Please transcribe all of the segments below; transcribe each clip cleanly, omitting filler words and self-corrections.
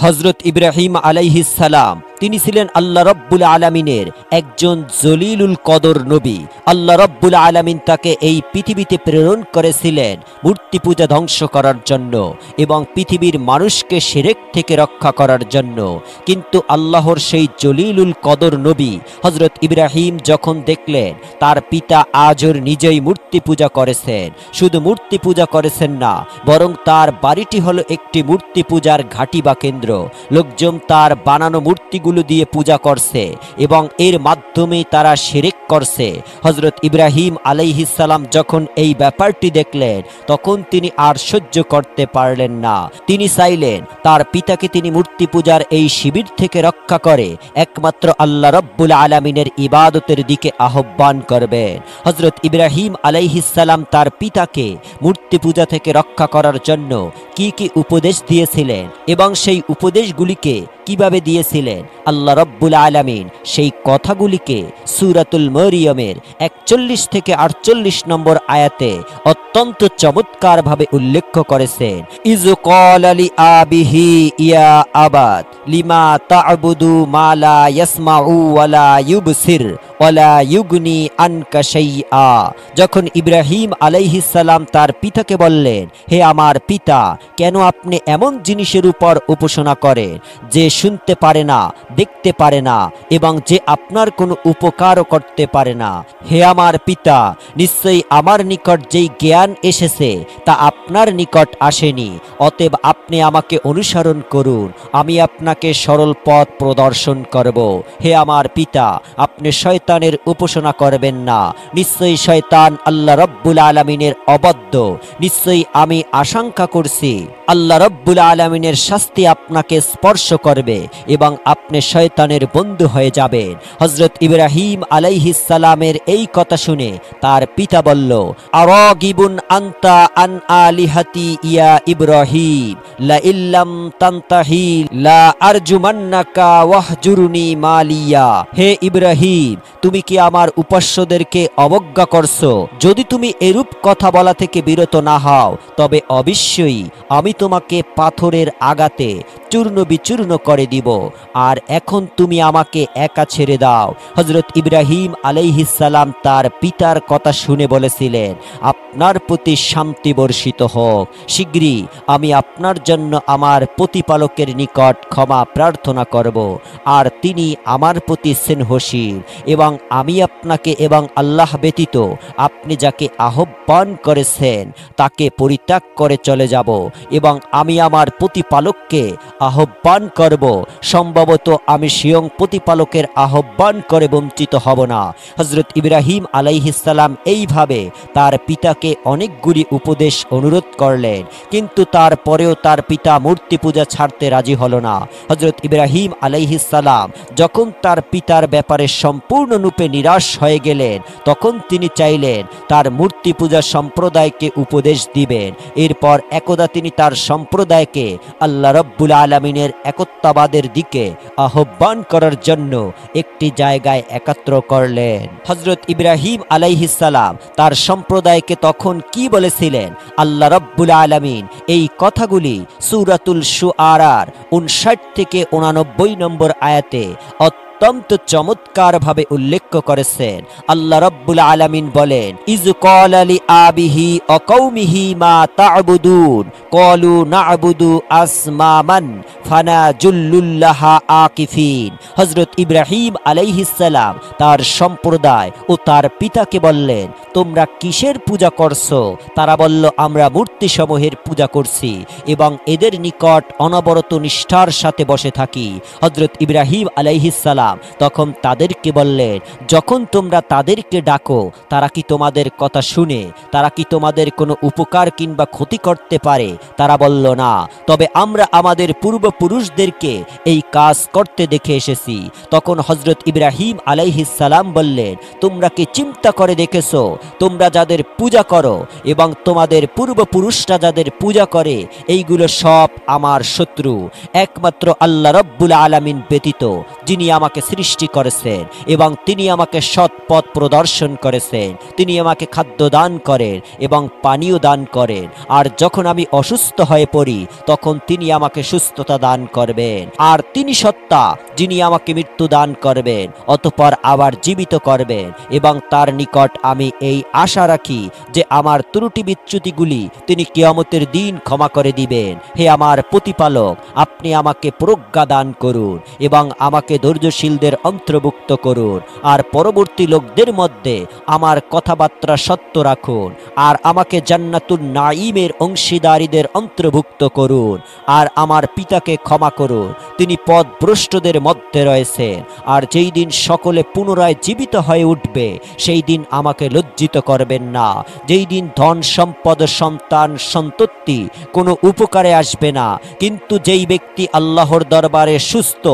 হযরত ইব্রাহিম আলাইহিস সালাম তিনি ছিলেন আল্লাহ রাব্বুল আলামিনের একজন জলিলুল কদর নবী। আল্লাহ রাব্বুল আলামিন তাকে এই পৃথিবীতে প্রেরণ করেছিলেন মূর্তি পূজা ধ্বংস করার জন্য এবং পৃথিবীর মানুষকে শিরক থেকে রক্ষা করার জন্য। কিন্তু আল্লাহর সেই জলিলুল কদর নবী হযরত ইব্রাহিম যখন দেখলেন তার পিতা আজর নিজেই মূর্তি পূজা করেছেন, শুধু মূর্তি পূজা করেছেন না, বরং তার বাড়িটি হলো একটি মূর্তি পূজার ঘাঁটি বা কেন্দ্র। লোকজন তার বানানো মূর্তিগুলো দিয়ে পূজা করছে এবং এর মাধ্যমে তারা শিরক করছে। হযরত ইব্রাহিম আলাইহিস সালাম যখন এই ব্যাপারটি দেখলেন তখন তিনি আর সহ্য করতে পারলেন না। তিনি চাইলেন তার পিতাকে তিনি মূর্তি পূজার এই শিবির থেকে রক্ষা করে একমাত্র আল্লাহ রাব্বুল আলামিনের ইবাদতের দিকে আহ্বান করবেন। হযরত ইব্রাহিম আলাইহিস সালাম তার পিতাকে মূর্তি পূজা থেকে রক্ষা করার জন্য কি কি উপদেশ দিয়েছিলেন এবং সেই উপদেশগুলিকে কিভাবে দিয়েছিলেন আল্লাহ রাব্বুল আলামিন সেই কথাগুলিকে সূরাতুল মরিয়মের 41 থেকে 48 নম্বর আয়াতে অত্যন্ত চমৎকারভাবে উল্লেখ করেছেন। ইয ক্বালা লি আবিহি ইয়া আবাদ লিমা তা'বুদু মা লা ইয়াসমাউ ওয়া লা ইউবসির ওয়া লা ইউগনি আনকা শাইআ। যখন ইব্রাহিম আলাইহিস সালাম তার পিতাকে বললেন, হে আমার পিতা, কেন আপনি এমন জিনিসের উপর উপাসনা করেন যে শুনতে পারে না, দেখতে পারে না এবং যে আপনার কোনো উপকারও করতে পারে না? হে আমার পিতা, নিশ্চয়ই আমার নিকট যেই জ্ঞান এসেছে তা আপনার নিকট আসেনি, অতএব আপনি আমাকে অনুসরণ করুন, আমি আপনাকে সরল পথ প্রদর্শন করব। হে আমার পিতা, আপনি শয়তানের উপাসনা করবেন না, নিশ্চয়ই শয়তান আল্লাহ রাব্বুল আলামিনের অবাধ্য। নিশ্চয়ই আমি আশঙ্কা করছি আল্লাহ রাব্বুল আলামিনের শাস্তি আপনাকে স্পর্শ করবে এবং আপনি শয়তানের বন্ধু হয়ে যাবেন। হযরত ইব্রাহিম আলাইহিস সালামের এই কথা শুনে তার পিতা বলল, আরাগিবুন আনতা আন আলিহাতি ইয়া ইব্রাহিম লা ইল্লাম তানতাহি লা আরজুমান্নাকা ওয়াহজুরনি মালিয়া। হে ইব্রাহিম, তুমি কি আমার উপাস্যদেরকে অবজ্ঞা করছো? যদি তুমি এরূপ কথা বলা থেকে বিরত না হও তবে অবশ্যই আমি তোমাকে পাথরের আঘাতে চূর্ণ বিচূর্ণ করে দিব। আর এখন তুমি আমাকে একা ছেড়ে দাও। হযরত ইব্রাহিম আলাইহিস সালাম তার পিতার কথা শুনে বলেছিলেন, আপনার প্রতি শান্তি বর্ষিত হোক, শীঘ্রই আমি আপনার জন্য আমার প্রতিপালকের নিকট ক্ষমা প্রার্থনা করব, আর তিনি আমার প্রতি স্নেহশীল এবং আমি আপনাকে এবং আল্লাহ ব্যতীত আপনি যাকে আহ্বান করেছেন তাকে পরিত্যাগ করে চলে যাব এবং আমি আমার প্রতিপালককে আহ্বান করব। সম্ভবত আমি স্বয়ং প্রতিপালকের আহ্বান করে বঞ্চিত হব না। হযরত ইব্রাহিম আলাইহিস সালাম এইভাবে তার পিতাকে অনেকগুলি উপদেশ অনুরোধ করলেন, কিন্তু তারপরেও তার পিতা মূর্তি পূজা ছাড়তে রাজি হলো না। হযরত ইব্রাহিম আলাইহিস সালাম যখন তার পিতার ব্যাপারে সম্পূর্ণরূপে নিরাশ হয়ে গেলেন তখন তিনি চাইলেন তার মূর্তি পূজা সম্প্রদায়কে উপদেশ দিবেন। এরপর একদা তিনি তার সম্প্রদায়কে আল্লাহ রাব্বুল আলামিনের একত্ববাদের দিকে আহ্বান করার জন্য একটি জায়গায় একত্র করলেন। হযরত ইব্রাহিম আলাইহিস সালাম তার সম্প্রদায়কে তখন কি বলেছিলেন আল্লাহ রাব্বুল আলামিন এই কথাগুলি সূরাতুল শুআরার 59 থেকে 89 নম্বর আয়াতে অত্যন্ত চমৎকারভাবে উল্লেখ করেছেন। আল্লাহ রাব্বুল আলামিন বলেন, ইয ক্বালা লি আবিহি ওয়া কওমিহি মা তা'বুদুন ক্বালু না'বুদু আসমামান ফানাজুল্লুল্লাহা আকিফিন। হযরত ইব্রাহিম আলাইহিস সালাম তার সম্প্রদায় ও তার পিতাকে বললেন, তোমরা কিসের পূজা করছো? তারা বলল, আমরা মূর্তি সমূহের পূজা করছি এবং এদের নিকট অনবরত নিষ্ঠার সাথে বসে থাকি। হযরত ইব্রাহিম আলাইহিস সালাম তখন তাদেরকে বললেন, যখন তোমরা তাদেরকে ডাকো তারা কি তোমাদের কথা শুনে? তারা কি তোমাদের কোনো উপকার কিংবা ক্ষতি করতে পারে? তারা বলল, না, তবে আমরা আমাদের পূর্বপুরুষদেরকে এই কাজ করতে দেখে এসেছি। তখন হযরত ইব্রাহিম আলাইহিস সালাম বললেন, তোমরা কি চিন্তা করে দেখেছো তোমরা যাদের পূজা করো এবং তোমাদের পূর্বপুরুষরা যাদের পূজা করে এইগুলো সব আমার শত্রু, একমাত্র আল্লাহ রাব্বুল আলামিন ব্যতীত যিনি আমাকে আমাকে সৃষ্টি করেছেন এবং তিনি আমাকে সৎ পথ প্রদর্শন করেছেন। তিনি আমাকে খাদ্য দান করেন এবং পানীয় দান করেন। আর যখন আমি অসুস্থ হয়ে পড়ি তখন তিনি আমাকে সুস্থতা দান করবেন। আর তিনি সত্তা, যিনি আমাকে মৃত্যু দান করবেন, অতঃপর আবার জীবিত করবেন। এবং তার নিকট আমি এই আশা রাখি যে আমার ত্রুটি বিচ্যুতিগুলি তিনি কিয়ামতের দিন ক্ষমা করে দিবেন। হে আমার প্রতিপালক, আপনি আমাকে প্রজ্ঞা দান করুন এবং আমাকে ধৈর্যশীলদের অন্তর্ভুক্ত করুন। আর পরবর্তী লোকদের মধ্যে আমার কথাবার্তা সত্য রাখুন। আর আমাকে জান্নাতুন নাঈমের অংশীদারীদের অন্তর্ভুক্ত করুন। আর আমার পিতাকে ক্ষমা করুন, তিনি পথভ্রষ্টদের মধ্যে রয়েছেন। আর যেই দিন সকলে পুনরায় জীবিত হয়ে উঠবে সেই দিন আমাকে লজ্জিত করবেন না। যেই দিন ধন সম্পদ সন্তান সন্ততি কোনো উপকারে আসবে না, কিন্তু যেই ব্যক্তি আল্লাহর দরবারে সুস্থ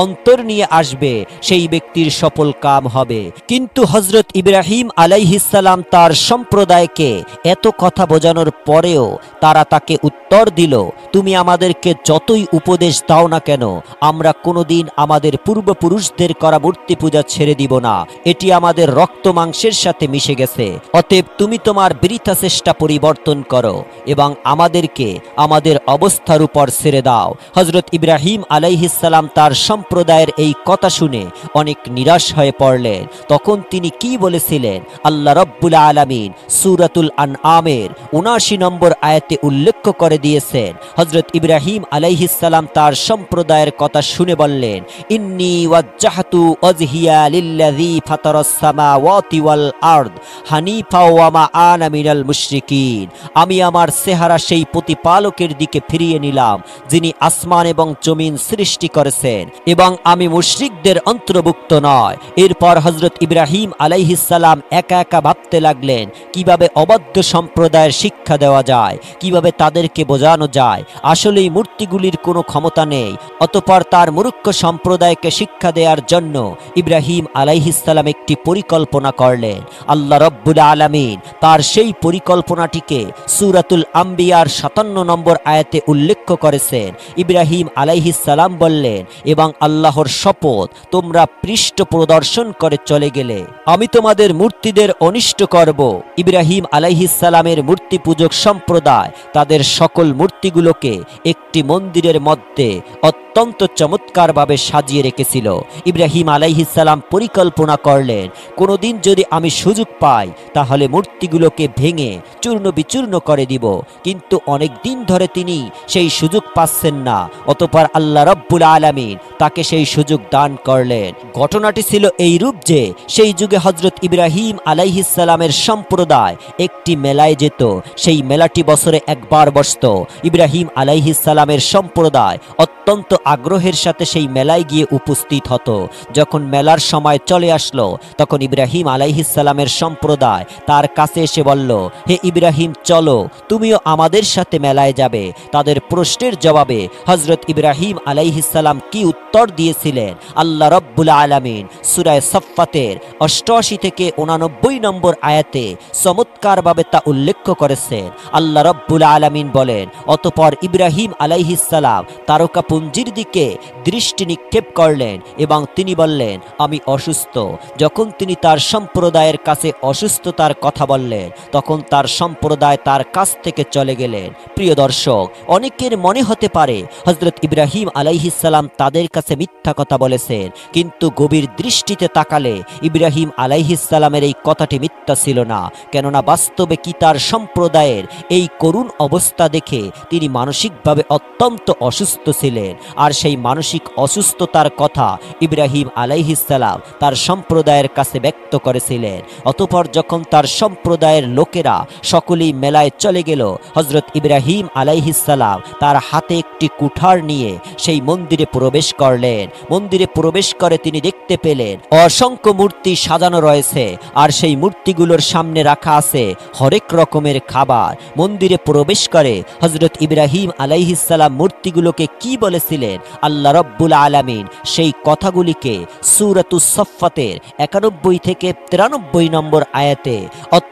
অন্তর নিয়ে আসবে সেই ব্যক্তির সফল কাম হবে। কিন্তু হযরত ইব্রাহিম আলাইহিস সালাম তার সম্প্রদায়কে এত কথা বোঝানোর পরেও তারা তাকে উত্তর দিল, তুমি আমাদেরকে যতই উপদেশ দাও না কেন, আমরা কোনোদিন আমাদের পূর্বপুরুষদের করা মূর্তি পূজা ছেড়ে দিব না। এটি আমাদের রক্ত মাংসের সাথে মিশে গেছে। অতএব তুমি তোমার বৃথা চেষ্টা পরিবর্তন করো এবং আমাদেরকে আমাদের অবস্থার উপর ছেড়ে দাও। হযরত ইব্রাহিম আলাইহিস সালাম তার সম্প্রদায়ের এই কথা শুনে অনেক নিরাশ হয়ে পড়লেন। তখন তিনি কি বলেছিলেন আল্লাহ রাব্বুল আলামিন সূরাতুল আনআমের ৭৯ নম্বর আয়াতে উল্লেখ করে দিয়েছেন। হযরত ইব্রাহিম আলাইহিস সালাম তার সম্প্রদায়ের কথা শুনে বললেন, ইন্নী ওয়াজ্জাহতু ওয়াজহিয়া লিল্লাযী ফাতারাস সামাওয়াতি ওয়াল আরদ হানিফা ওয়া মা আনা মিনাল মুশরিকিন। আমি আমার চেহারা সেই প্রতিপালকের দিকে ফিরিয়ে নিলাম যিনি আসমান এবং জমিন সৃষ্টি করেছেন, এবং আমি মুশরিকদের অন্তর্ভুক্ত নয়। এরপর হযরত ইব্রাহিম আলাইহিস সালাম একা একা ভাবতে লাগলেন কিভাবে অবাধ্য সম্প্রদায়ের শিক্ষা দেওয়া যায়, কিভাবে তাদেরকে বোঝানো যায় আসলেই মূর্তিগুলির কোনো ক্ষমতা নেই। অতঃপর তার মূর্খ সম্প্রদায়কে শিক্ষা দেওয়ার জন্য ইব্রাহিম আলাইহিস সালাম একটি পরিকল্পনা করলেন। আল্লাহ রাব্বুল আলামিন তার সেই পরিকল্পনাটিকে সূরাতুল আম্বিয়ার ৫৭ নম্বর আয়াতে উল্লেখ করেছেন। ইব্রাহিম আলাইহিস সালাম বললেন, এবং আল্লাহর শপথ, তোমরা পৃষ্ঠ প্রদর্শন করে চলে গেলে আমি তোমাদের মূর্তিদের অনিষ্ট করব। ইব্রাহিম আলাইহিস সালামের মূর্তি পূজক সম্প্রদায় তাদের সকল মূর্তিগুলোকে একটি মন্দিরের মধ্যে অত্যন্ত চমৎকারভাবে সাজিয়ে রেখেছিল। ইব্রাহিম আলাইহিস সালাম পরিকল্পনা করলেন, কোনোদিন যদি আমি সুযোগ পাই তাহলে মূর্তিগুলোকে ভেঙে চূর্ণ বিচূর্ণ করে দিব। কিন্তু অনেক দিন ধরে তিনি সেই সুযোগ পাচ্ছেন না। অতঃপর আল্লাহ রাব্বুল আলামিন তাকে সেই সুযোগ দান করলেন। ঘটনাটি ছিল এইরূপ যে সেই যুগে হযরত ইব্রাহিম আলাইহিস সালামের সম্প্রদায় একটি মেলায় যেত। সেই মেলাটি বছরে একবার বসত। ইব্রাহিম আলাইহিস সালামের সম্প্রদায় অত্যন্ত আগ্রহের সাথে সেই মেলায় গিয়ে উপস্থিত হতো। যখন মেলার সময় চলে আসলো তখন ইব্রাহিম আলাইহিস সালামের সম্প্রদায় তার কাছে এসে বলল, হে ইব্রাহিম, চলো, তুমিও আমাদের সাথে মেলায় যাবে। তাদের প্রশ্নের জবাবে হযরত ইব্রাহিম আলাইহিস সালাম কি উত্তর দিয়েছিলেন আল্লাহ রাব্বুল আলামিন সূরা সাফফাতের ৮৮ থেকে ৮৯ নম্বর আয়াতে চমৎকারভাবে তা উল্লেখ করেছেন। আল্লাহ রাব্বুল আলামিন বলেন, অতঃপর ইব্রাহিম আলাইহিস সালাম তারকাপুঞ্জির দিকে দৃষ্টি নিক্ষেপ করলেন এবং তিনি বললেন, আমি অসুস্থ। যখন তিনি তার সম্প্রদায়ের কাছে অসুস্থতার কথা বললেন তখন তার সম্প্রদায় তার কাছ থেকে চলে গেলেন। প্রিয় দর্শক, অনেকের মনে হতে পারে হযরত ইব্রাহিম আলাইহিস সালাম তাদের কাছে মিথ্যা কথা বলেছেন, কিন্তু গভীর দৃষ্টিতে তাকালে ইব্রাহিম আলাইহিস সালামের এই কথাটি মিথ্যা ছিল না। কেননা বাস্তবে কি তার সম্প্রদায়ের এই করুণ অবস্থা দেখে তিনি মানসিকভাবে অত্যন্ত অসুস্থ ছিলেন। আর সেই মানসিক অসুস্থতার কথা ইব্রাহিম আলাইহিস সালাম তার সম্প্রদায়ের কাছে ব্যক্ত করেছিলেন। অতঃপর যখন তার সম্প্রদায়ের লোকেরা সকলেই মেলায় চলে গেল, হযরত ইব্রাহিম আলাইহিস সালাম তার হাতে একটি কুঠার নিয়ে সেই মন্দিরে প্রবেশ করলেন। মন্দিরে প্রবেশ করে তিনি দেখতে পেলেন অসংখ্য মূর্তি সাজানো রয়েছে, আর সেই মূর্তিগুলোর সামনে রাখা আছে হরেক রকমের খাবার। মন্দিরে প্রবেশ করে হযরত ইব্রাহিম আলাইহিস সালাম মূর্তিগুলোকে কি বলেছিলেন আল্লাহ রাব্বুল আলামিন সেই কথাগুলিকে সূরাতুস সাফফাতের ৯১ থেকে ৯৩ নম্বর আয়াতে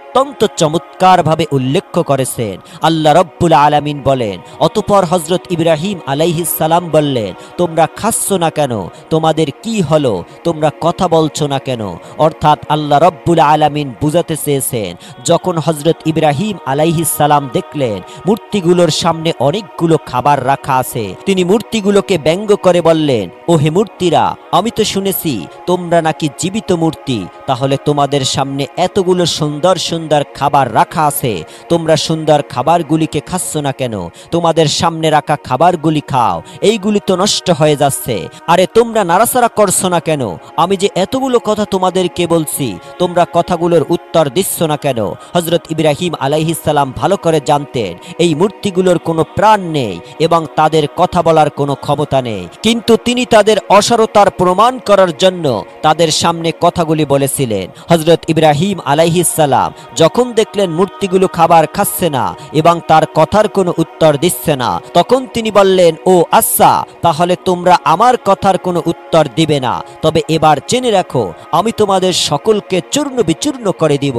অত্যন্ত চমৎকারভাবে উল্লেখ করেছেন। আল্লাহ রব্বুল আলামিন বলেন, অতঃপর হযরত ইব্রাহিম আলাইহিস সালাম বললেন, তোমরা খাচ্ছ না কেন? তোমাদের কি হলো? তোমরা কথা বলছো না কেন? অর্থাৎ আল্লাহ রব্বুল আলামিন বুঝাতে চেয়েছেন, যখন হযরত ইব্রাহিম আলাইহিস সালাম দেখলেন মূর্তিগুলোর সামনে অনেকগুলো খাবার রাখা আছে, তিনি মূর্তিগুলোকে ব্যঙ্গ করে বললেন, ও হে মূর্তিরা, আমি তো শুনেছি তোমরা নাকি জীবিত মূর্তি, তাহলে তোমাদের সামনে এতগুলো সুন্দর সুন্দর খাবার রাখা আছে, তোমরা সুন্দর খাবারগুলিকে খাচ্ছ না কেন? তোমাদের সামনে রাখা খাবারগুলি খাও, এইগুলি তো নষ্ট হয়ে যাচ্ছে। আরে তোমরা নাড়াচাড়া করছো না কেন? আমি যে এতগুলো কথা তোমাদেরকে বলছি, তোমরা কথাগুলোর উত্তর দিচ্ছ না কেন? হযরত ইব্রাহিম আলাইহিস সালাম ভালো করে জানতেন এই মূর্তিগুলোর কোনো প্রাণ নেই এবং তাদের কথা বলার কোনো ক্ষমতা নেই, কিন্তু তিনি তাদের অসারতার প্রমাণ করার জন্য তাদের সামনে কথাগুলি বলেছিলেন। হযরত ইব্রাহিম আলাইহিস সালাম যখন দেখলেন মূর্তিগুলো খাবার খাচ্ছে না এবং তার কথার কোনো উত্তর দিচ্ছে না, তখন তিনি বললেন, ও আচ্ছা, তাহলে তোমরা আমার কথার কোনো উত্তর দিবে না, তবে এবার জেনে রাখো আমি তোমাদের সকলকে চূর্ণ বিচূর্ণ করে দিব।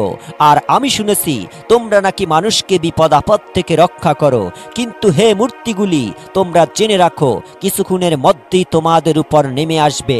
আর আমি শুনেছি তোমরা নাকি মানুষকে বিপদ আপদ থেকে রক্ষা করো, কিন্তু হে মূর্তিগুলি, তোমরা জেনে রাখো কিছুক্ষণের মধ্যেই তোমাদের উপর নেমে আসবে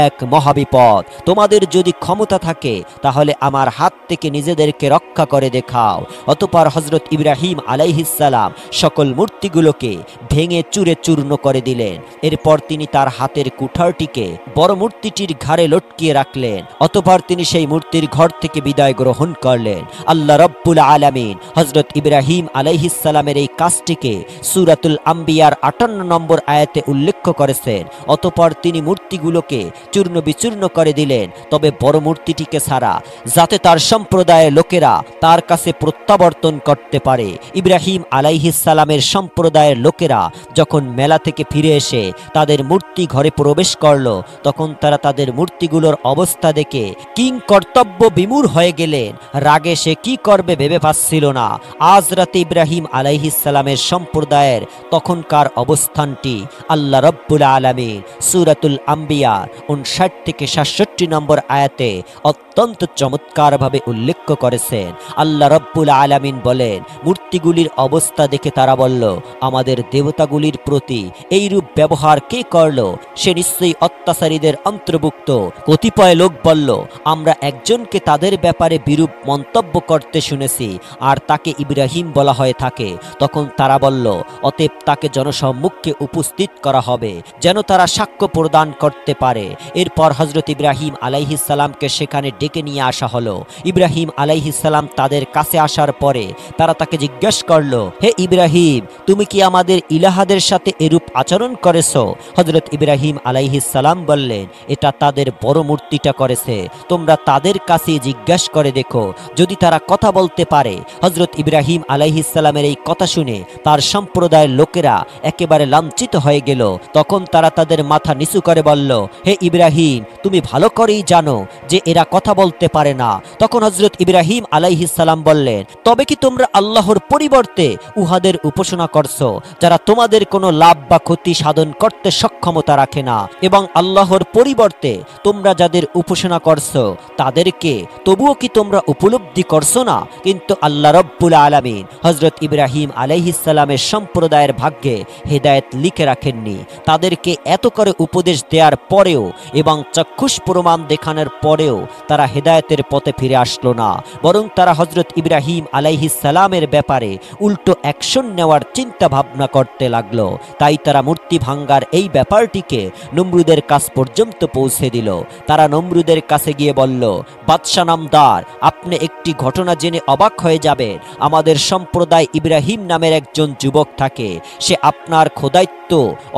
এক মহাবিপদ। তোমাদের যদি ক্ষমতা থাকে তাহলে আমার হাত থেকে নিজেদেরকে রক্ষা করে দেখাও। অতঃপর হযরত ইব্রাহিম আলাইহিস সালাম সকল মূর্তিগুলোকে ভেঙে চুরে চূর্ণ করে দিলেন। এরপর তিনি তার হাতের কুঠারটিকে বড় মূর্তিটির ঘাড়ে লটকিয়ে রাখলেন। অতঃপর তিনি সেই মূর্তির ঘর থেকে বিদায় গ্রহণ করলেন। আল্লাহ রব্বুল আলামিন হযরত ইব্রাহিম আলাইহিস সালামের এই কাজটিকে সূরাতুল আম্বিয়ার 58 নম্বর আয়াতে উল্লেখ করেছেন। অতঃপর তিনি মূর্তিগুলোকে চূর্ণ বিচূর্ণ করে দিলেন, তবে বড় মূর্তিটিকে ছাড়া, যাতে তার সম্প্রদায়ের লোকেরা তার কাছে প্রত্যাবর্তন করতে পারে। ইব্রাহিম আলাইহিস সালামের সম্প্রদায়ের লোকেরা যখন মেলা থেকে ফিরে এসে তাদের মূর্তি ঘরে প্রবেশ করল, তখন তারা তাদের মূর্তিগুলোর অবস্থা দেখে কিং কর্তব্য বিমূঢ় হয়ে গেলেন। রাগে সে কি করবে ভেবে পাচ্ছিল না। আজ রাতে ইব্রাহিম আলাইহিস সালামের সম্প্রদায়ের তখনকার অবস্থানটি আল্লাহ রব্বুল আলামিন সূরাতুল আম্বিয়া 59 থেকে 67 নম্বর আয়াতে অত্যন্ত চমৎকারভাবে উল্লেখ করেছেন। আল্লাহ রব্বুল আলামিন বলেন, মূর্তিগুলির অবস্থা দেখে তারা বলল, আমাদের দেবতাগুলির প্রতি এইরূপ ব্যবহার কে করল? সে নিশ্চয়ই অত্যাচারীদের অন্তর্ভুক্ত। কতিপয় লোক বলল, আমরা একজনকে তাদের ব্যাপারে বিরূপ মন্তব্য করতে শুনেছি, আর তাকে ইব্রাহিম বলা হয়ে থাকে। তখন তারা বলল, অতএব তাকে জনসম্মুখে উপস্থিত করা হবে, যেন তারা সাক্ষ্য প্রদান করতে পারে। এরপর হযরত ইব্রাহিম আলাইহিস সালামকে সেখানে ডেকে নিয়ে আসা হলো। ইব্রাহিম আলাইহিস সালাম তাদের কাছে আসার পরে তারা তাকে জিজ্ঞেস করল, হে ইব্রাহিম, তুমি কি আমাদের ইলাহাদের সাথে এরূপ আচরণ করেছো? হযরত ইব্রাহিম আলাইহিস সালাম বললেন, এটা তাদের বড় মূর্তিটা করেছে, তোমরা তাদের কাছে জিজ্ঞেস করে দেখো যদি তারা কথা বলতে পারে। হযরত ইব্রাহিম আলাইহিস সালামের এই কথা শুনে তার সম্প্রদায়ের লোকেরা একেবারে লাঞ্ছিত হয়ে গেল। তখন তারা তাদের মাথা নিচু করে বলল, হে ইব্রাহিম, তুমি ভালো করেই জানো যে এরা কথা বলতে পারে না। তখন হযরত ইব্রাহিম আলাইহিস সালাম বললেন, তবে কি তোমরা আল্লাহর পরিবর্তে উহাদের উপাসনা করছো, যারা তোমাদের কোনো লাভ বা ক্ষতি সাধন করতে সক্ষমতা রাখে না, এবং আল্লাহর পরিবর্তে তোমরা যাদের উপাসনা করছো তাদেরকে তবুও কি তোমরা উপলব্ধি করছো না? কিন্তু আল্লাহ রব্বুল আলামিন হযরত ইব্রাহিম আলাইহিস সালামের সম্প্রদায়ের ভাগ্যে হেদায়েত লিখে রাখেননি। তাদেরকে এত করে উপদেশ দেওয়ার পরেও এবং চক্ষুষ প্রমাণ দেখানোর পরেও তারা হেদায়েতের পথে ফিরে আসলো না, বরং তারা হযরত ইব্রাহিম আলাইহিস সালামের ব্যাপারে উল্টো অ্যাকশন নেওয়ার চিন্তা ভাবনা করতে লাগলো। তাই তারা মূর্তি ভাঙ্গার এই ব্যাপারটিকে নমরুদের কাছ পর্যন্ত পৌঁছে দিল। তারা নমরুদের কাছে গিয়ে বলল, বাদশা নামদার, আপনি একটি ঘটনা জেনে অবাক হয়ে যাবেন। আমাদের সম্প্রদায় ইব্রাহিম নামের একজন যুবক থাকে, সে আপনার খোদাইত্ব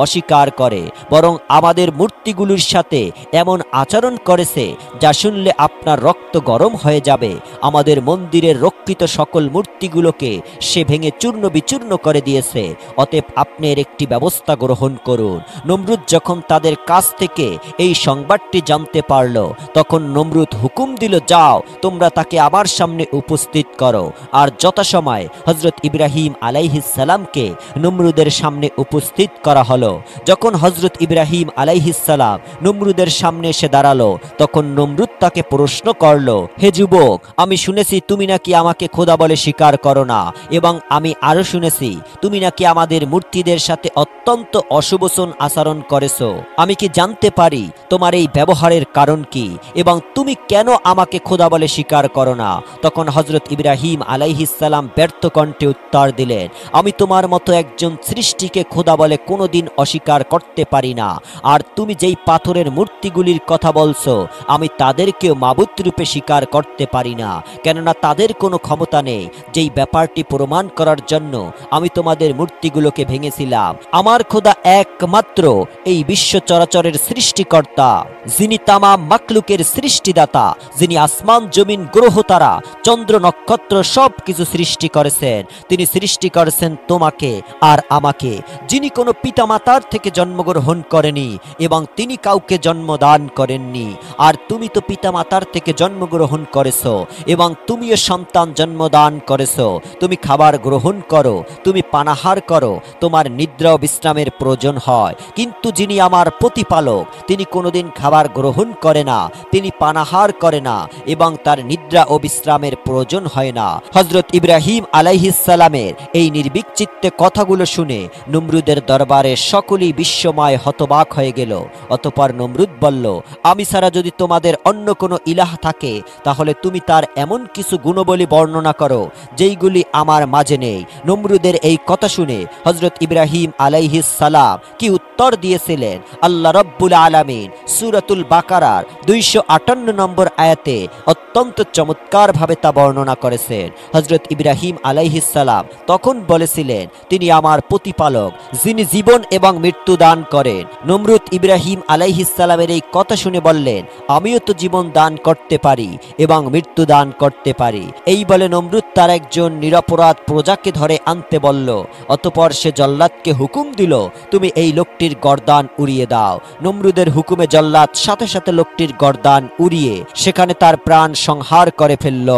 অস্বীকার করে, বরং আমাদের মূর্তিগুলির সাথে এমন আচরণ করেছে যা শুনলে আপনার রক্ত গরম হয়ে যাবে। আমাদের মন্দিরের রক্ষিত সকল মূর্তিগুলোকে সে ভেঙে চূর্ণ বিচূর্ণ করে দিয়েছে। অতএব আপনি এর একটি ব্যবস্থা গ্রহণ করুন। নমরুদ যখন তাদের কাছ থেকে এই সংবাদটি জানতে পারল, তখন নমরুদ হুকুম দিল, যাও তোমরা তাকে আমার সামনে উপস্থিত করো। আর যথাসময়ে হযরত ইব্রাহিম আলাইহিস সালামকে নমরুদের সামনে উপস্থিত করা হলো। যখন হযরত ইব্রাহিম আলাইহিস সালাম নমরুদের সামনে এসে দাঁড়ালো, তখন নমরুদ তাকে প্রশ্ন করলো, হে যুবক, আমি শুনেছি তুমি নাকি আমাকে খোদা বলে স্বীকার করো না, এবং আমি আরো শুনেছি তুমি নাকি আমাদের মূর্তিদের সাথে অত্যন্ত অশুভচন আচরণ করেছো। আমি কি জানতে পারি তোমার এই ব্যবহারের কারণ কি, এবং তুমি কেন আমাকে খোদা বলে স্বীকার করো না? তখন হযরত ইব্রাহিম আলাইহিস সালাম ব্যর্থ কণ্ঠে উত্তর দিলেন, আমি তোমার মতো একজন সৃষ্টিকে খোদা বলে কোনোদিন অস্বীকার করতে পারি না। আর তুমি যেই পাথরের মূর্তিগুলির কথা বলছো, আমি তাদেরকেও মাবুদ রূপে স্বীকার করতে পারি না, কেননা তাদের কোনো ক্ষমতা নেই। যেই ব্যাপারটি প্রমাণ করার জন্য আমি তোমাদের মূর্তিগুলোকে ভেঙেছিলাম। আমার খোদা একমাত্র এই বিশ্ব চরাচরের সৃষ্টিকর্তা, যিনি তামাম মাখলুকের সৃষ্টিদাতা, যিনি আসমান জমিন গ্রহ তারা চন্দ্র নক্ষত্র সব কিছু সৃষ্টি করেছেন। তিনি সৃষ্টি করেছেন তোমাকে আর আমাকে, যিনি কোনো পিতামাতার থেকে জন্মগ্রহণ করেনি এবং তিনি কাউকে জন্মদান করেননি। আর তুমি তো পিতামাতার থেকে জন্মগ্রহণ করেছো এবং তুমিও সন্তান জন্মদান করেছো। তুমি খাবার গ্রহণ করো, তুমি পানাহার করো, তোমার নিদ্রা ও বিশ্রামের প্রয়োজন হয়। কিন্তু যিনি আমার প্রতিপালক, তিনি কোনোদিন খাবার গ্রহণ করে না, তিনি পানাহার করে না এবং তার নিদ্রা ও বিশ্রামের প্রয়োজন হয় না। হযরত ইব্রাহিম আলাইহিস সালামের এই নির্বিকচিত্তে কথাগুলো শুনে নমরুদের দরবারে সকলেই বিস্ময় হতবাক হয়ে গেল। অতঃপর নমরুদ বলল, আমি ছাড়া যদি তোমাদের অন্য কোনো ইলাহ থাকে, তাহলে তুমি তার এমন কিছু গুণবলী বর্ণনা করো যেইগুলি আমার মাঝে নেই। নমরুদের এই কথা শুনে হযরত ইব্রাহিম আলাইহিস সালাম কি উত্তর দিয়েছিলেন, আল্লাহ রব্বুল আলামিন সূরাতুল বাকারার 258 নম্বর আয়াতে অত্যন্ত চমৎকার ভাবে তা বর্ণনা করেছেন। হযরত ইব্রাহিম আলাইহিস সালাম তখন বলেছিলেন, তিনি আমার প্রতিপালক, যিনি জীবন এবং মৃত্যু দান করেন। নমরুদ ইব্রাহিম আলাইহিস সালামের এই কথা শুনে বললেন, আমিও তো জীবন দান করতে পারি এবং মৃত্যু দান করতে পারি। এই বলে নমরুদ তার একজন নিরপরাধ প্রজাকে ধরে আনতে বলল। অতঃপর সে জল্লাদকে হুকুম দিল, তুমি এই লোকটির গর্দান উড়িয়ে দাও। নমরুদের হুকুমে জল্লাদ সাথে সাথে লোকটির গর্দান উড়িয়ে সেখানে তার প্রাণ সংহার করে ফেলল।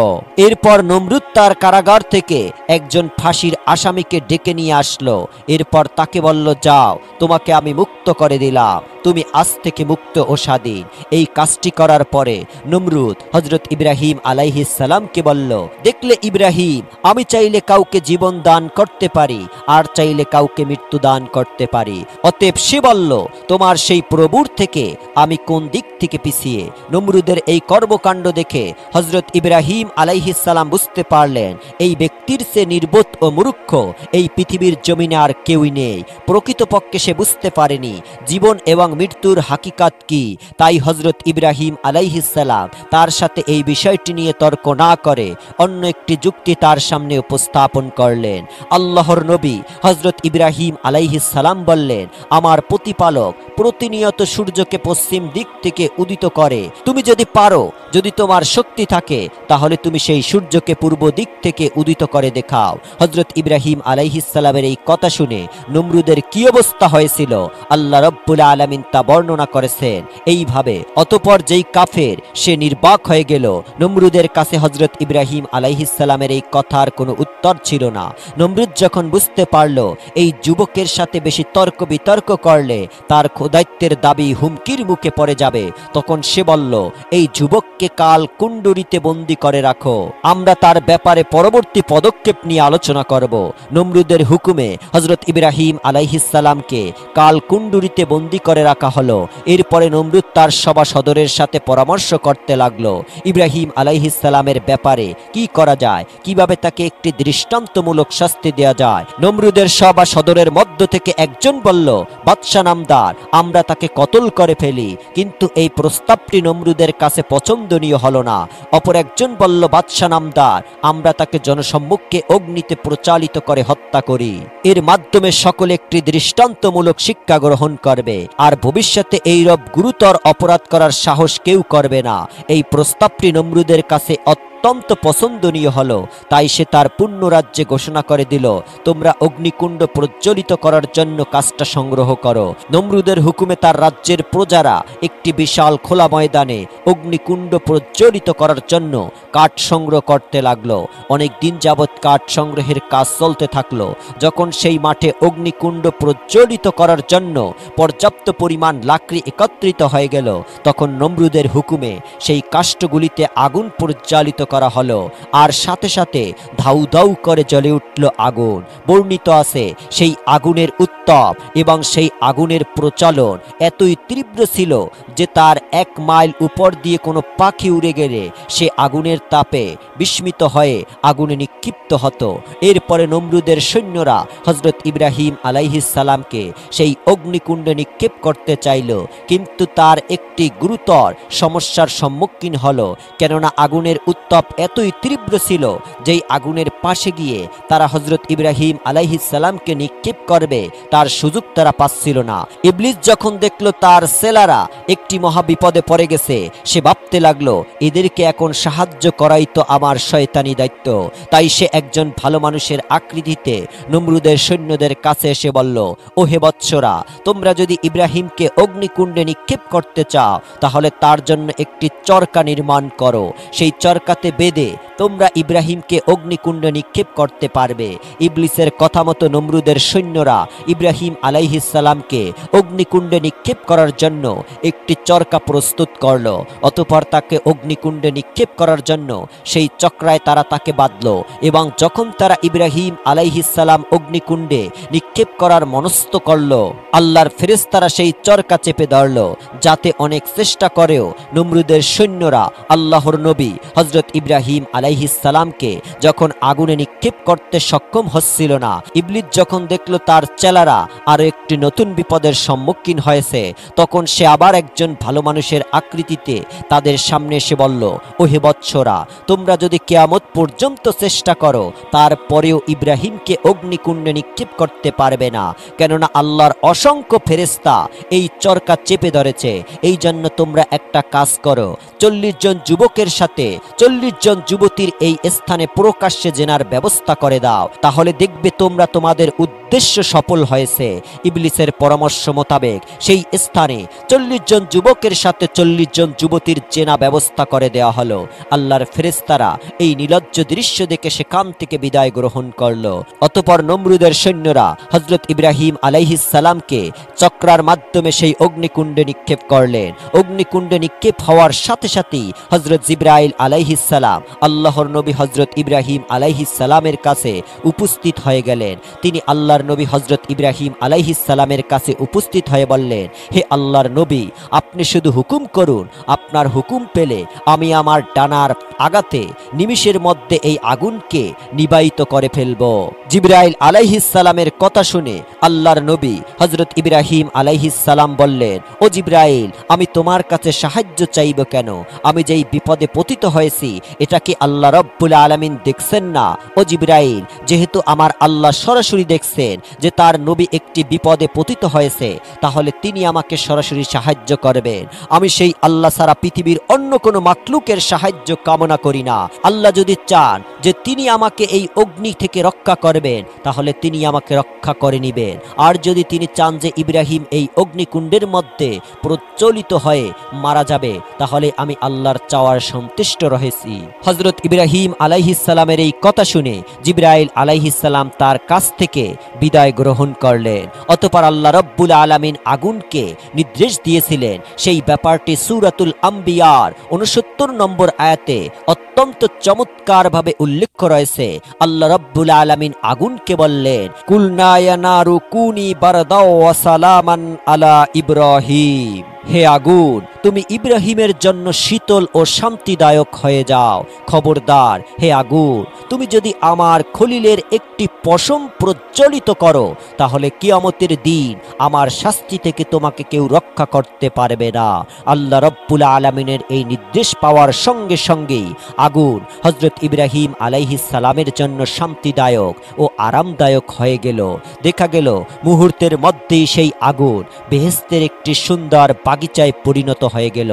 এরপর নমরুদ তার কারাগার থেকে একজন ফাঁসির আসামিকে ডেকে নিয়ে আসলো। এরপর তাকে বলল, যাও, তোমাকে আমি মুক্ত করে দিলাম, তুমি আজ থেকে মুক্ত ও স্বাধীন। এই কাজটি করার পরে নমরুদ হযরত ইব্রাহিম আলাইহিস সালামকে বলল, দেখলে ইব্রাহিম, আমি চাইলে কাউকে জীবন দান করতে পারি আর চাইলে কাউকে মৃত্যু দান করতে পারি। অতএব সে বলল, তোমার সেই প্রভুর থেকে আমি কোন দিক থেকে পিছিয়ে? নমরুদের এই কর্মকাণ্ড দেখে হযরত ইব্রাহিম আলাইহিস সালাম বুঝতে পারলেন, এই ব্যক্তির সে নির্বোধ ও মূর্খ এই পৃথিবীর জমিনে আর কেউই নেই। প্রকৃতপক্ষে সে বুঝতে পারেনি জীবন এবং মৃত্যুর হাকিকাত কি। তাই হযরত ইব্রাহিম আলাইহিস সালাম তার সাথে এই বিষয়টি নিয়ে তর্ক না করে অন্য একটি যুক্তি তার সামনে উপস্থাপন করলেন। আল্লাহর নবী হযরত ইব্রাহিম আলাইহিস সালাম বললেন, আমার প্রতিপালক প্রতিনিয়ত সূর্যকে পশ্চিম দিক থেকে উদিত করে। তুমি যদি পারো, যদি তোমার শক্তি থাকে, তাহলে তুমি সেই সূর্যকে পূর্ব দিক থেকে উদিত করে দেখাও। হযরত ইব্রাহিম আলাইহিস সালামের এই কথা শুনে নমরুদের কি অবস্থা হয়েছিল আল্লাহ রব্বুল আলামিন তা বর্ণনা করেছেন এইভাবে। অতঃপর যেই কাফের সে নির্বাক হয়ে গেল। নমরুদের কাছে হযরত ইব্রাহিম আলাইহিস সালামের এই কথার কোনো উত্তর ছিল না। নমরুদ যখন বুঝতে পারল এই যুবকের সাথে বেশি তর্ক বিতর্ক করলে তার খোদাইত্বের দাবি হুমকির মুখে পড়ে যাবে, তখন সে বলল, এই যুবককে কাল কুণ্ডুরিতে বন্দী করে রাখো, আমরা তার ব্যাপারে পরবর্তী পদক্ষেপ নিয়ে আলোচনা করব। নমরুদের হুকুমে হযরত ইব্রাহিম আলাইহিস সালামকে কাল কুণ্ডুরিতে বন্দী করে রাখা হলো। এরপরে নমরুদ তার সভাসদরের সাথে পরামর্শ করতে লাগলো ইব্রাহিম আলাইহিস সালামের ব্যাপারে কি করা যায়, কিভাবে তাকে একটি দৃষ্টান্তমূলক শাস্তি দেওয়া যায়। নমরুদের সভাসদরের মধ্য থেকে একজন বলল, বাদশা নামদার, আমরা তাকে কতল করে ফেলি। কিন্তু এই প্রস্তাবটি নমরুদের কাছে পছন্দনীয় হলো না। অপর একজন বলল, বাদশা নামদার, আমরা তাকে জনসম্মুখে অগ্নিতে প্রচালিত করে হত্যা করি। এর মাধ্যমে সকলে একটি দৃষ্টান্তমূলক শিক্ষা গ্রহণ করবে আর ভবিষ্যতে এইরূপ গুরুতর অপরাধ করার সাহস কেউ করবে না। এই প্রস্তাবটি নমরুদের কাছে অত্যন্ত পছন্দনীয় হলো, তাই সে তার পূর্ণ রাজ্যে ঘোষণা করে দিল, তোমরা অগ্নিকুণ্ড প্রজ্বলিত করার জন্য কাষ্ঠ সংগ্রহ করো। নমরুদের হুকুমে তার রাজ্যের প্রজারা একটি বিশাল খোলা ময়দানে অগ্নিকুণ্ড প্রজ্বলিত করার জন্য কাঠ সংগ্রহ করতে লাগলো। অনেক দিন যাবৎ কাঠ সংগ্রহের কাজ চলতে থাকলো। যখন সেই মাঠে অগ্নিকুণ্ড প্রজ্বলিত করার জন্য পর্যাপ্ত পরিমাণ লাকড়ি একত্রিত হয়ে গেল, তখন নমরুদের হুকুমে সেই কাষ্ঠগুলিতে আগুন পরিচালিত করা হলো, আর সাথে সাথে ধাউ ধাউ করে জ্বলে উঠল আগুন। বর্ণিত আছে সেই আগুনের উত্তাপ এবং সেই আগুনের প্রচলন এতই তীব্র ছিল যে তার 1 মাইল উপর দিয়ে কোনো পাখি উড়ে গেলে সে আগুনের তাপে বিস্মিত হয়ে আগুনে নিক্ষিপ্ত হতো। এরপরে নমরুদের সৈন্যরা হযরত ইব্রাহিম আলাইহিস সালামকে সেই অগ্নিকুণ্ডে নিক্ষেপ করতে চাইল, কিন্তু তার একটি গুরুতর সমস্যার সম্মুখীন হলো, কেননা আগুনের উত্তাপ এতই তীব্র ছিল যেই আগুনের পাশে গিয়ে তারা হযরত ইব্রাহিম আলাইহিস সালামকে নিক্ষেপ করবে তার সুযোগ তারা পাচ্ছিল না। ইবলিস যখন দেখলো তার ছেলেরা একটি মহা বিপদে পড়ে গেছে, সে ভাবতে লাগলো, এদেরকে এখন সাহায্য করাই তো আমার শয়তানি দায়িত্ব। তাই সে একজন ভালো মানুষের আকৃতিতে নমরুদের সৈন্যদের কাছে এসে বলল, ও হে বৎসরা, তোমরা যদি ইব্রাহিমকে অগ্নিকুণ্ডে নিক্ষেপ করতে চাও তাহলে তার জন্য একটি চরকা নির্মাণ করো। সেই চরকাতে বেঁধে তোমরা ইব্রাহিমকে অগ্নিকুণ্ডে নিক্ষেপ করতে পারবে। ইবলিসের কথা মতো নমরুদের সৈন্যরা ইব্রাহিম আলাইহিস সালামকে অগ্নিকুণ্ডে নিক্ষেপ করার জন্য একটি চরকা প্রস্তুত করলো। অতঃপর তাকে অগ্নিকুণ্ডে নিক্ষেপ করার জন্য সেই চক্রায় তারা তাকে বাঁধল, এবং যখন তারা ইব্রাহিম আলাইহিস সালাম অগ্নিকুণ্ডে নিক্ষেপ করার মনস্থ করল, আল্লাহর ফেরেশতারা সেই চরকা চেপে ধরল, যাতে অনেক চেষ্টা করেও নমরুদের সৈন্যরা আল্লাহর নবী হযরত ইব্রাহিম আলাইহিস সালামকে যখন আগুনে নিক্ষেপ করতে সক্ষম হচ্ছিল না। ইবলিস যখন দেখল তার চেলারা আরো একটি নতুন বিপদের সম্মুখীন হয়েছে, তখন সে আবার একজন ভালো মানুষের আকৃতিতে তাদের সামনে এসে বলল, ও হে বৎসরা, তোমরা যদি কিয়ামত পর্যন্ত চেষ্টা করো তারপরেও ইব্রাহিমকে অগ্নিকুণ্ডে নিক্ষেপ করতে পারবে না, কেননা আল্লাহর অসংখ্য ফেরেশতা এই চরকা চেপে ধরেছে। এই জন্য তোমরা একটা কাজ করো, 40 জন যুবকের সাথে 40 জন যুবতীর এই স্থানে প্রকাশ্যে জেনার ব্যবস্থা করে দাও, তাহলে দেখবে তোমরা তোমাদের উদ্দেশ্য সফল হয়েছে। ইবলিসের পরামর্শ মোতাবেক সেই স্থানে 40 জন যুবকের সাথে 40 জন যুবতীর জেনা ব্যবস্থা করে দেওয়া হলো। আল্লাহর ফেরেশতারা এই নিলজ্জ দৃশ্য দেখে সেখান থেকে বিদায় গ্রহণ করল। অতঃপর নমরুদের সৈন্যরা হযরত ইব্রাহিম আলাইহিস সালামকে চক্রার মাধ্যমে সেই অগ্নিকুণ্ডে নিক্ষেপ করলেন। অগ্নিকুণ্ডে নিক্ষেপ হওয়ার সাথে সাথেই হযরত জিবরাইল আলাইহিস সালাম আল্লাহর নবী হযরত ইব্রাহিম আলাইহিস সালামের কাছে উপস্থিত হয়ে গেলেন। তিনি আল্লাহর নবী হযরত ইব্রাহিম আলাইহিস সালামের কাছে উপস্থিত হয়ে বললেন, হে আল্লাহর নবী, আপনি শুধু হুকুম করুন, আপনার হুকুম পেলে আমি আমার ডানার আগাতে নিমিষের মধ্যে এই আগুনকে নিবাহিত করে ফেলব। জিবরাইল আলাইহিস সালামের কথা শুনে আল্লাহর নবী হযরত ইব্রাহিম আলাইহিস সালাম বললেন, ও জিবরাইল, আমি তোমার কাছে সাহায্য চাইব কেন? আমি যেই বিপদে পতিত হয়েছি এটা কি আল্লাহ রব্বুল আলামিন দেখছেন না? ও জিবরাইল, যেহেতু আমার আল্লাহ সরাসরি দেখছেন যে তার নবী একটি বিপদে পতিত হয়েছে, তাহলে তিনি আমাকে সরাসরি সাহায্য করবেন। আমি সেই আল্লাহ ছাড়া পৃথিবীর অন্য কোনো মাখলুকের সাহায্য কামনা করি না। আল্লাহ যদি চান যে তিনি আমাকে এই অগ্নি থেকে রক্ষা করবেন, তাহলে তিনি আমাকে রক্ষা করে নিবেন। আর যদি তিনি চান যে ইব্রাহিম এই অগ্নিকুণ্ডের মধ্যে প্রজ্বলিত হয়ে মারা যাবে, তাহলে আমি আল্লাহর চাওয়ার সন্তুষ্ট রয়েছি। হযরত ইব্রাহিম আলাইহিস সালামের এই কথা শুনে জিবরাইল আলাইহিস সালাম তার কাছ থেকে বিদায় গ্রহণ করলেন। অতঃপর আল্লাহ রব্বুল আলামিন আগুনকে নির্দেশ দিয়েছিলেন। সেই ব্যাপারটি সূরাতুল আম্বিয়ার 69 নম্বর আয়াতে অত্যন্ত চমৎকারভাবে উল্লেখ রয়েছে। আল্লাহ রব্বুল আলামিন আগুনকে বললেন, কুলনা ইয়া নারু কুনি বারদাও ওয়া সালামান আলা ইব্রাহিম, হে আগুন, তুমি ইব্রাহিমের জন্য শীতল ও শান্তিদায়ক হয়ে যাও। খবরদার হে আগুন, তুমি যদি আমার খলিলের একটি পশম প্রজ্বলিত করো, তাহলে কিয়ামতের দিন আমার শাস্তি থেকে তোমাকে কেউ রক্ষা করতে পারবে না। আল্লাহ রব্বুল আলামিনের এই নির্দেশ পাওয়ার সঙ্গে সঙ্গেই আগুন হযরত ইব্রাহিম আলাইহিস সালামের জন্য শান্তিদায়ক ও আরামদায়ক হয়ে গেল। দেখা গেল মুহূর্তের মধ্যেই সেই আগুন বেহেশতের একটি সুন্দর বাগিচায় পরিণত হয়ে গেল।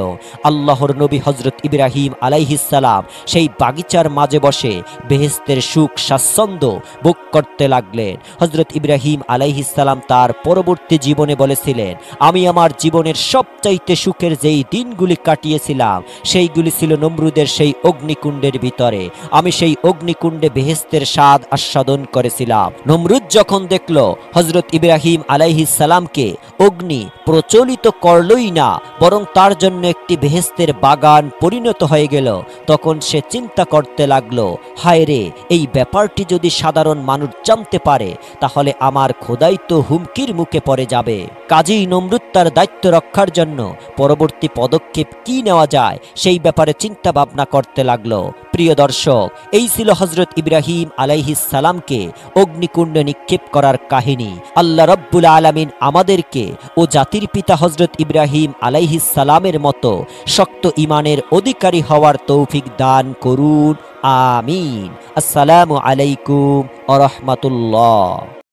আল্লাহর নবী হযরত ইব্রাহিম আলাইহিস সালাম সেই বাগিচার মাঝে বসে বেহেশতের সুখ স্বাচ্ছন্দ্য ভোগ করতে লাগলেন। হযরত ইব্রাহিম আলাইহিস সালাম তার পরবর্তী জীবনে বলেছিলেন, আমি আমার জীবনের সবচাইতে সুখের যেই দিনগুলি কাটিয়েছিলাম সেইগুলি ছিল নমরুদের সেই অগ্নিকুণ্ডের ভিতরে। আমি সেই অগ্নিকুণ্ডে বেহেশতের স্বাদ আস্বাদন করেছিলাম। নমরুদ যখন দেখল হযরত ইব্রাহিম আলাইহিস সালামকে অগ্নি প্রচলিত করলই না, বরং তার জন্য একটি বেহেশতের বাগান পরিণত হয়ে গেল, তখন সে চিন্তা করতে লাগলো, হায় রে, এই ব্যাপারটি যদি সাধারণ মানুষ জানতে পারে তাহলে আমার খোদাই তো হুমকির মুখে পড়ে যাবে। কাজেই নমরুদ তার দায়িত্ব রক্ষার জন্য পরবর্তী পদক্ষেপ কি নেওয়া যায় সেই ব্যাপারে চিন্তা ভাবনা করতে লাগলো। প্রিয় দর্শক, এই ছিল হযরত ইব্রাহিম আলাইহিস সালামকে অগ্নিকুণ্ডে নিক্ষেপ করার কাহিনী। আল্লাহ রাব্বুল আলামিন আমাদেরকে ও জাতির পিতা হযরত ইব্রাহিম আলাইহিস সালামের মতো শক্ত ঈমানের অধিকারী হওয়ার তৌফিক দান করুন। আমিন। আসসালামু আলাইকুম ওয়া রাহমাতুল্লাহ।